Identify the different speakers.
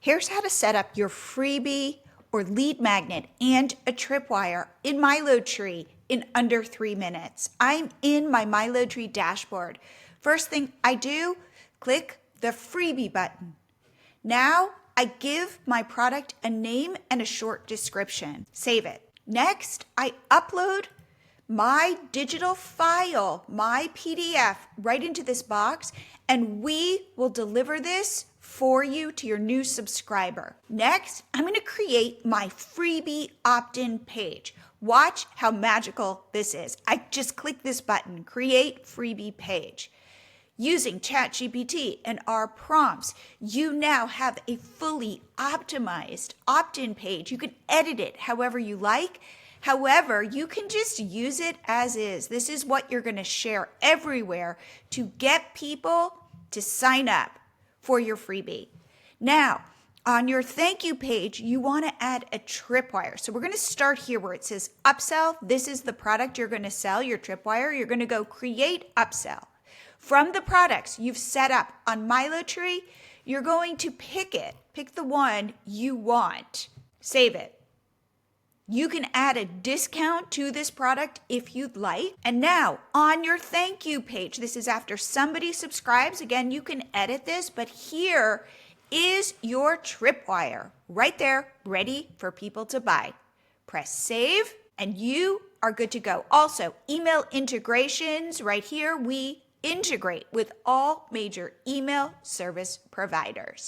Speaker 1: Here's how to set up your freebie or lead magnet and a Tripwire in MiloTree in under 3 minutes. I'm in my MiloTree dashboard. First thing I do, click the freebie button. Now I give my product a name and a short description. Save it. Next, I upload my digital file, my PDF, right into this box, and we will deliver this for you to your new subscriber. Next, I'm going to create my freebie opt-in page. Watch how magical this is. I just click this button, create freebie page. Using ChatGPT and our prompts, you now have a fully optimized opt-in page. You can edit it however you like. However, you can just use it as is. This is what you're going to share everywhere to get people to sign up for your freebie. Now, on your thank you page, you want to add a Tripwire. So we're going to start here where it says upsell. This is the product you're going to sell, your Tripwire. You're going to go create upsell. From the products you've set up on MiloTree, you're going to pick the one you want. Save it. You can add a discount to this product if you'd like. And now on your thank you page, this is after somebody subscribes. Again, you can edit this, but here is your Tripwire right there, ready for people to buy. Press save and you are good to go. Also, email integrations right here. We integrate with all major email service providers.